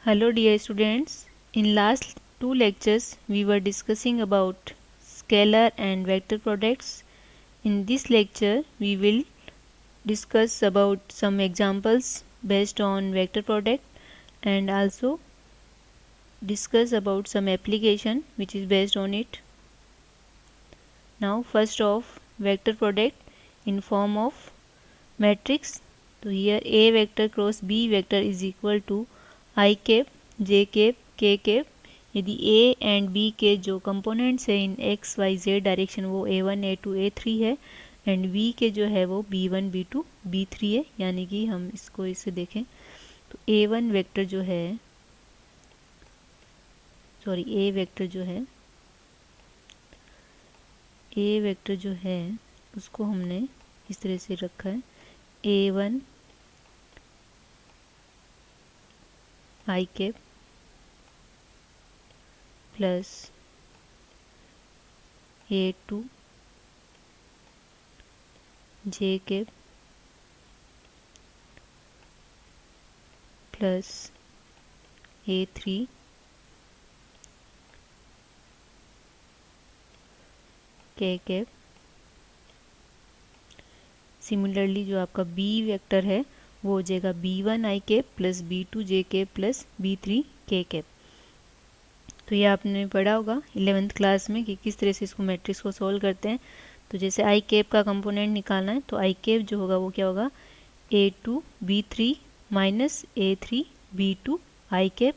Hello dear students. In last two lectures we were discussing about scalar and vector products. In this lecture we will discuss about some examples based on vector product and also discuss about some application which is based on it. Now first off, vector product in form of matrix. So here A vector cross B vector is equal to I cap, J cap, K cap. यदि A and B के जो components है इन x, y, z direction वो A1, A2, A3 है and V के जो है वो B1, B2, B3 है, यानी कि हम इसको इससे देखें तो A1 वेक्टर जो है A वेक्टर जो है उसको हमने इस तरह से रखा है A1 I cap plus A2 J cap plus A3 K cap. Similarly जो आपका B वेक्टर है वो हो जाएगा B1 I cap plus B2 J cap plus B3 K cap. तो ये आपने पढ़ा होगा 11th क्लास में कि किस तरह से इसको मैट्रिक्स को सॉल्व करते हैं। तो जैसे I कैप का कंपोनेंट निकालना है तो I कैप जो होगा वो क्या होगा A2 B3 minus A3 B2 I cap.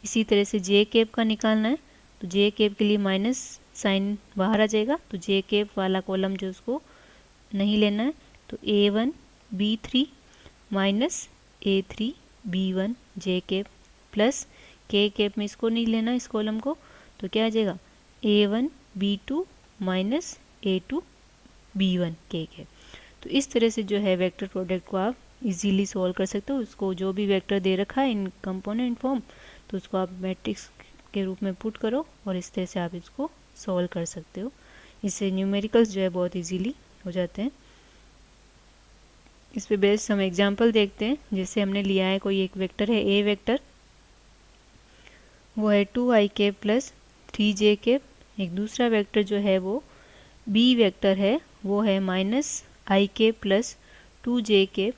इसी तरह से J कैप का निकालना है तो J कैप के लिए माइनस साइन बाहर आ जाएगा तो J कैप वाला कॉलम जो उसको नहीं लेना है तो A1 B3 minus A3 B1 J cap plus K cap में इसको नहीं लेना इस कॉलम को तो क्या आ जाएगा A1 B2 minus A2 B1 K cap. तो इस तरह से जो है वेक्टर प्रोडक्ट को आप इजीली सॉल्व कर सकते हो। उसको जो भी वेक्टर दे रखा है इन कंपोनेंट फॉर्म तो उसको आप मैट्रिक्स के रूप में पुट करो और इस तरह से आप इसको सॉल्व कर सकते हो। इससे न्यूमेरिकल्स जो है बहुत इजीली हो जाते हैं। इस पे बेस्ड हम एग्जांपल देखते हैं। जैसे हमने लिया है कोई एक वेक्टर है A वेक्टर, वो है 2I cap plus 3J cap. एक दूसरा वेक्टर जो है वो B वेक्टर है, वो है minus I cap plus 2J cap.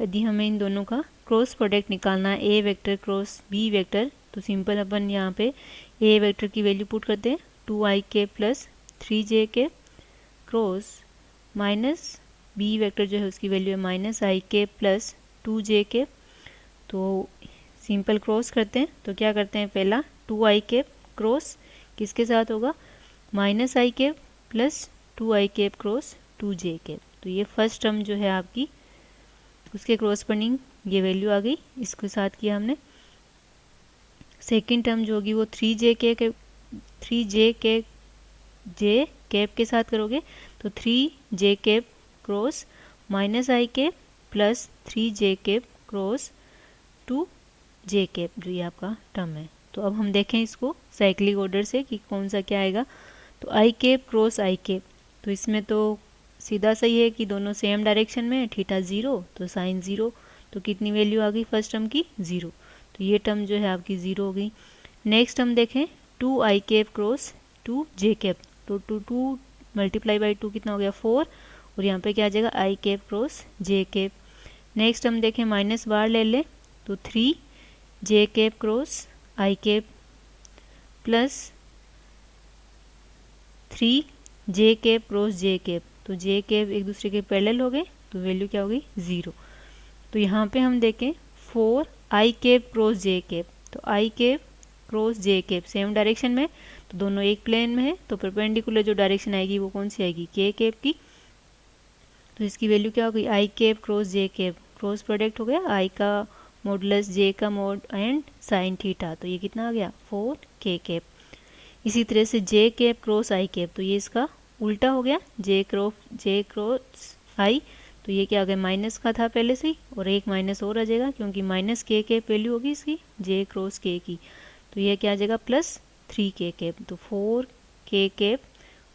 यदि हमें इन दोनों का क्रॉस प्रोडक्ट निकालना है A vector cross B vector तो सिंपल अपन यहाँ पे A वेक्टर की वैल्यू पुट करते हैं 2I cap plus 3J cap cross minus B vector जो है उसकी वैल्यू है minus I cap plus 2J cap. तो सिंपल क्रॉस करते हैं तो क्या करते हैं, पहला 2I कैप क्रॉस किसके साथ होगा minus I cap plus 2I cap cross 2J cap. तो ये फर्स्ट टर्म जो है आपकी उसके क्रॉसपेंडिंग ये वैल्यू आ गई, इसके साथ किया हमने। सेकेंड टर्म जो होगी वो 3J कैप के साथ करोगे तो 3J cap cross minus I cap plus 3J cap cross 2J cap, जो ये आपका टर्म है। तो अब हम देखें इसको साइक्लिक ऑर्डर से कि कौन सा क्या आएगा। तो I cap cross I cap, तो इसमें तो सीधा सही है कि दोनों सेम डायरेक्शन में है, थीटा 0 तो साइन 0, तो कितनी वैल्यू आ गई फर्स्ट टर्म की 0। तो ये टर्म जो है आपकी 0 हो गई। नेक्स्ट हम देखें 2I cap cross 2J cap, तो 2 मल्टीप्लाई बाई 2 कितना हो गया 4 और यहाँ पे क्या आ जाएगा I cap cross J cap. Next हम देखें माइनस बार ले लें तो 3J cap cross I cap plus 3J cap cross J cap, तो J कैप एक दूसरे के पैरेलल हो गए तो वैल्यू क्या हो गई 0। तो यहाँ पे हम देखें 4I cap cross J cap, तो I cap cross J cap same direction में, तो दोनों एक प्लेन में है तो परपेंडिकुलर जो डायरेक्शन आएगी वो कौन सी आएगी K कैप की। तो इसकी वैल्यू क्या हो गई I cap cross J cap, cross product हो गया I का मॉडुलस J का मॉड एंड साइन थीटा, तो ये कितना आ गया 4K कैप। इसी तरह से J cap cross I cap, तो ये इसका उल्टा हो गया J क्रॉस I, तो ये क्या आ गया माइनस का था पहले से ही और एक माइनस और आ जाएगा क्योंकि माइनस K कैप वैल्यू होगी इसकी J क्रॉस K की, तो ये क्या आ जाएगा प्लस 3K कैप। तो 4K cap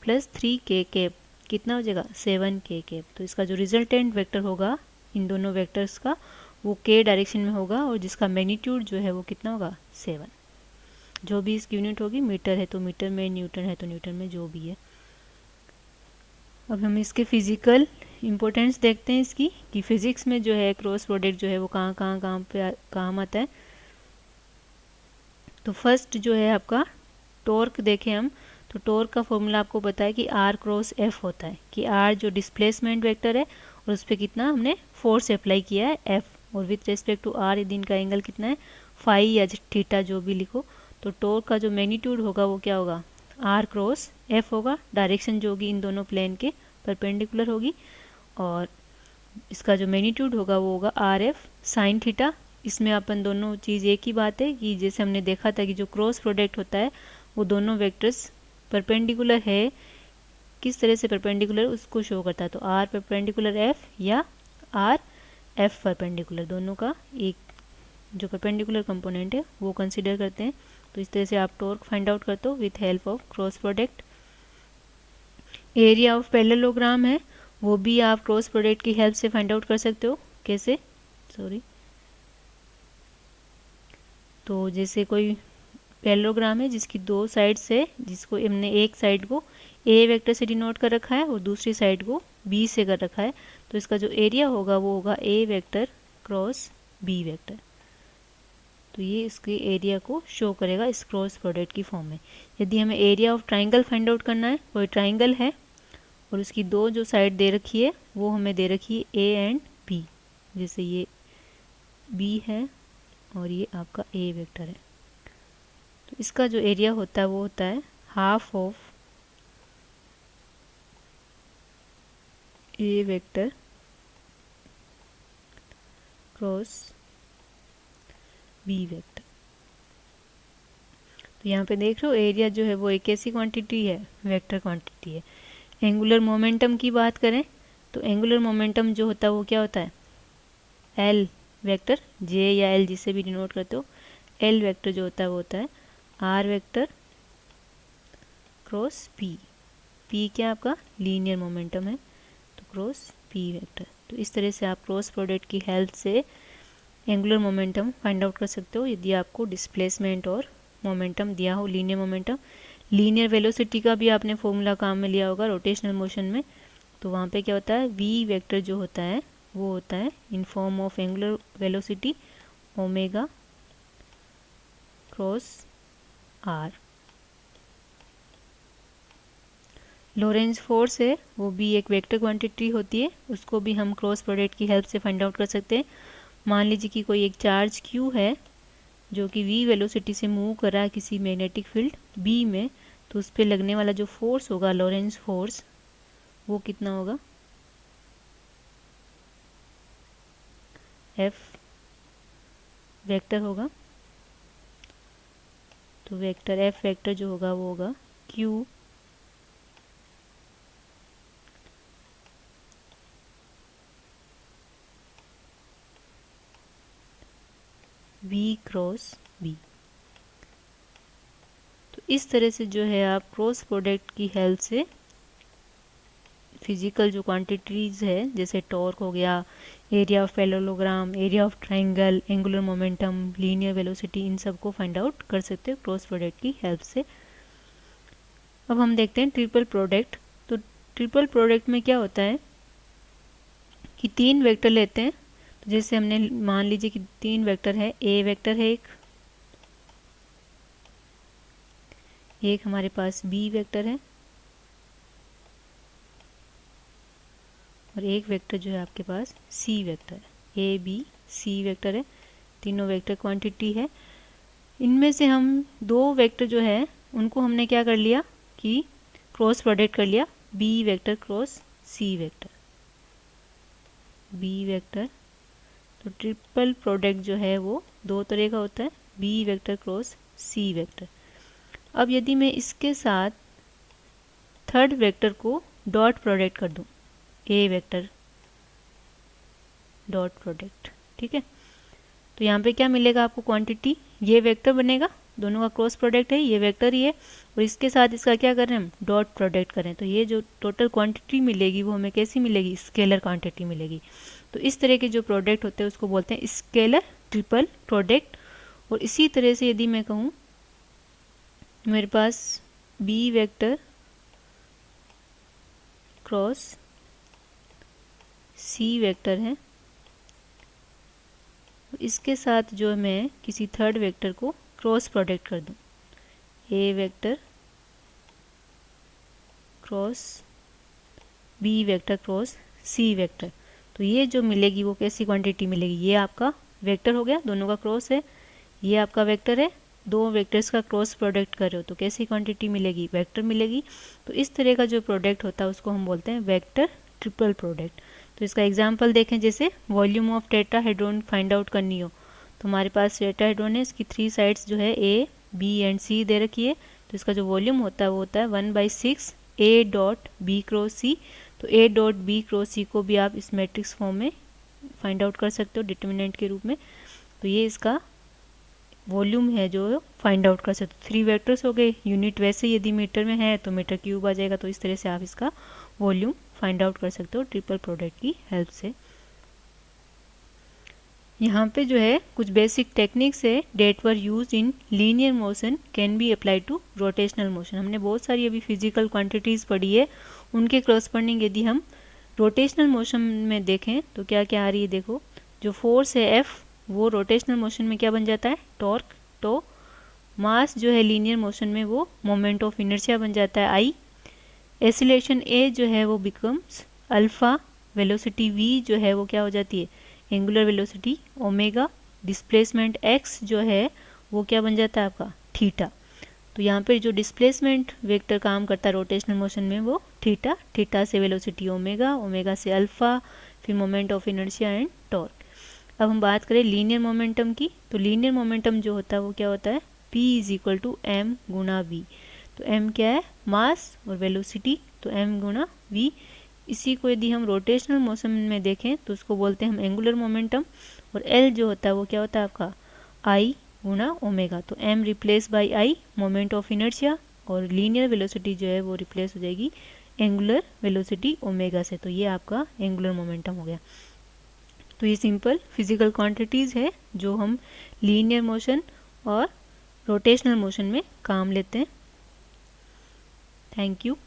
plus 3K cap कितना हो जाएगा 7K कैप। तो इसका जो रिजल्टेंट वेक्टर होगा इन दोनों वेक्टर्स का वो के डायरेक्शन में होगा और जिसका मैग्नीट्यूड जो है वो कितना होगा 7। जो भी इसकी यूनिट होगी, मीटर है तो मीटर में, न्यूटन है तो न्यूटन में, जो भी है। अब हम इसके फिजिकल इम्पोर्टेंस देखते हैं इसकी, कि फिजिक्स में जो है क्रॉस प्रोडक्ट जो है वो कहाँ पे काम आता है। तो फर्स्ट जो है आपका टॉर्क देखें हम, तो टॉर्क का फॉर्मूला आपको पता है कि आर क्रॉस एफ होता है, कि आर जो डिस्प्लेसमेंट वेक्टर है और उस पर कितना हमने फोर्स अप्लाई किया है एफ, और विथ रेस्पेक्ट टू आर यदि इनका एंगल कितना है फाई या थीटा जो भी लिखो, तो टॉर्क का जो मैग्नीट्यूड होगा वो क्या होगा आर क्रॉस एफ होगा। डायरेक्शन जो होगी इन दोनों प्लेन के परपेंडिकुलर होगी, और इसका जो मैग्नीट्यूड होगा वो होगा आर एफ साइन थीटा। इसमें अपन दोनों चीज़ एक ही बात है कि जैसे हमने देखा था कि जो क्रॉस प्रोडक्ट होता है वो दोनों वेक्टर्स परपेंडिकुलर है, किस तरह से परपेंडिकुलर उसको शो करता है। तो आर परपेंडिकुलर एफ या आर एफ परपेंडिकुलर, दोनों का एक जो परपेंडिकुलर कंपोनेंट है वो कंसीडर करते हैं। तो इस तरह से आप टॉर्क फाइंड आउट करते हो with help of cross product. Area of parallelogram है, वो भी आप क्रॉस प्रोडक्ट की हेल्प से फाइंड आउट कर सकते हो। कैसे, तो जैसे कोई पैरेललोग्राम है जिसकी दो साइड से, जिसको हमने एक साइड को ए वेक्टर से डिनोट कर रखा है और दूसरी साइड को बी से कर रखा है, तो इसका जो एरिया होगा वो होगा ए वेक्टर क्रॉस बी वेक्टर। तो ये इसके एरिया को शो करेगा इस क्रॉस प्रोडक्ट की फॉर्म में। यदि हमें area of triangle find out करना है, कोई ट्राइंगल है और उसकी दो जो साइड दे रखी है वो हमें दे रखी है ए एंड बी, जैसे ये बी है और ये आपका ए वेक्टर है, तो इसका जो एरिया होता है वो होता है half of A vector cross B vector. तो यहाँ पे देख रहे हो एरिया जो है वो एक ऐसी क्वांटिटी है, वेक्टर क्वांटिटी है। एंगुलर मोमेंटम की बात करें तो एंगुलर मोमेंटम जो होता है वो क्या होता है एल वेक्टर, जे या एल जिसे भी डिनोट करते हो, एल वेक्टर जो होता है वो होता है R vector cross P. P क्या आपका लीनियर मोमेंटम है, तो क्रॉस पी वेक्टर। तो इस तरह से आप क्रॉस प्रोडक्ट की हेल्प से एंगुलर मोमेंटम फाइंड आउट कर सकते हो यदि आपको डिस्प्लेसमेंट और मोमेंटम दिया हो, लीनियर मोमेंटम। लीनियर वेलोसिटी का भी आपने फॉर्मूला काम में लिया होगा रोटेशनल मोशन में, तो वहाँ पे क्या होता है वी वेक्टर जो होता है वो होता है in form of angular velocity omega cross R. Lorentz force है वो भी एक वेक्टर क्वांटिटी होती है, उसको भी हम क्रॉस प्रोडक्ट की हेल्प से फाइंड आउट कर सकते हैं। मान लीजिए कि कोई एक चार्ज क्यू है जो कि v वेलोसिटी से मूव कर रहा है किसी मैग्नेटिक फील्ड b में, तो उस पर लगने वाला जो फोर्स होगा लोरेंज फोर्स वो कितना होगा f वेक्टर होगा। तो वेक्टर f वेक्टर जो होगा वो होगा q v क्रॉस b। तो इस तरह से जो है आप क्रॉस प्रोडक्ट की हेल्प से फिजिकल जो क्वांटिटीज़ है जैसे टॉर्क हो गया, area of parallelogram, area of triangle, angular momentum, linear velocity, इन सब को फाइंड आउट कर सकते हो क्रॉस प्रोडक्ट की हेल्प से। अब हम देखते हैं ट्रिपल प्रोडक्ट। तो ट्रिपल प्रोडक्ट में क्या होता है कि तीन वेक्टर लेते हैं, तो जैसे हमने मान लीजिए कि तीन वेक्टर है, ए वेक्टर है एक हमारे पास बी वेक्टर है और एक वेक्टर जो है आपके पास सी वेक्टर है। ए बी सी वेक्टर है, तीनों वेक्टर क्वांटिटी है। इनमें से हम दो वेक्टर जो है उनको हमने क्या कर लिया कि क्रॉस प्रोडक्ट कर लिया, B vector cross C vector, B vector. तो ट्रिपल प्रोडक्ट जो है वो दो तरह का होता है, B vector cross C vector. अब यदि मैं इसके साथ third vector co dot product कर दूं, ए वेक्टर डॉट प्रोडक्ट, ठीक है, तो यहाँ पे क्या मिलेगा आपको क्वांटिटी, ये वेक्टर बनेगा, दोनों का क्रॉस प्रोडक्ट है, ये वेक्टर ही है और इसके साथ इसका क्या कर रहे हैं हम डॉट प्रोडक्ट करें, तो ये जो टोटल क्वांटिटी मिलेगी वो हमें कैसी मिलेगी स्केलर क्वांटिटी मिलेगी। तो तो इस तरह के जो प्रोडक्ट होते हैं उसको बोलते हैं स्केलर ट्रिपल प्रोडक्ट। और इसी तरह से यदि मैं कहूँ मेरे पास B vector cross C vector है, इसके साथ जो मैं किसी थर्ड वेक्टर को क्रॉस प्रोडक्ट कर दूं, A vector cross B vector cross C vector, तो ये जो मिलेगी वो कैसी क्वांटिटी मिलेगी, ये आपका वेक्टर हो गया, दोनों का क्रॉस है, ये आपका वेक्टर है, दो वेक्टर्स का क्रॉस प्रोडक्ट कर रहे हो तो कैसी क्वांटिटी मिलेगी, वेक्टर मिलेगी। तो इस तरह का जो प्रोडक्ट होता है उसको हम बोलते हैं वेक्टर ट्रिपल प्रोडक्ट। तो इसका एग्जांपल देखें, जैसे volume of tetrahedron find out करनी हो तो हमारे पास टेट्राहेड्रॉन है, इसकी 3 साइड्स जो है ए बी एंड सी दे रखी है, तो इसका जो वॉल्यूम होता है वो होता है 1/6 ए डॉट बी क्रॉस सी। तो ए डॉट बी क्रॉस सी को भी आप इस मैट्रिक्स फॉर्म में फाइंड आउट कर सकते हो डिटर्मिनेंट के रूप में। तो ये इसका वॉल्यूम है जो फाइंड आउट कर सकते हो। 3 वेक्टर्स हो गए, यूनिट वैसे यदि मीटर में है तो मीटर क्यूब आ जाएगा, तो इस तरह से आप इसका वॉल्यूम फाइंड आउट कर सकते हो ट्रिपल प्रोडक्ट की हेल्प से। यहाँ पे जो है कुछ बेसिक टेक्निक्स है that we use in linear motion can be apply to rotational motion. हमने बहुत सारी अभी फिजिकल क्वांटिटीज़ पढ़ी है, उनके क्रॉसपॉन्डिंग यदि हम रोटेशनल मोशन में देखें तो क्या क्या आ रही है, देखो जो फोर्स है एफ वो रोटेशनल मोशन में क्या बन जाता है, टॉर्क। तो मास जो है लीनियर मोशन में वो मोमेंट ऑफ इनर्शिया बन जाता है आई। एक्सीलरेशन ए जो है वो बिकम्स अल्फा, वेलोसिटी वी जो है वो क्या हो जाती है, angular velocity omega, displacement x जो है वो क्या बन जाता है आपका थीटा। तो यहाँ पर जो डिस्प्लेसमेंट वेक्टर काम करता है रोटेशनल मोशन में वो थीटा, थीटा से वेलोसिटी ओमेगा, ओमेगा से अल्फा, फिर moment of inertia and torque. अब हम बात करें लीनियर मोमेंटम की, तो लीनियर मोमेंटम जो होता है वो क्या होता है, P = m गुणा v। तो m क्या है, मास, और वेलोसिटी तो m गुणा v। इसी को यदि हम रोटेशनल मोशन में देखें तो उसको बोलते हैं हम एंगुलर मोमेंटम, और L जो होता है वो क्या होता है आपका I गुणा ओमेगा। तो m replace by I moment of inertia, और लीनियर वेलोसिटी जो है वो रिप्लेस हो जाएगी एंगुलर वेलोसिटी ओमेगा से। तो ये आपका एंगुलर मोमेंटम हो गया। तो ये सिंपल फिजिकल क्वांटिटीज़ है जो हम लीनियर मोशन और रोटेशनल मोशन में काम लेते हैं। Thank you.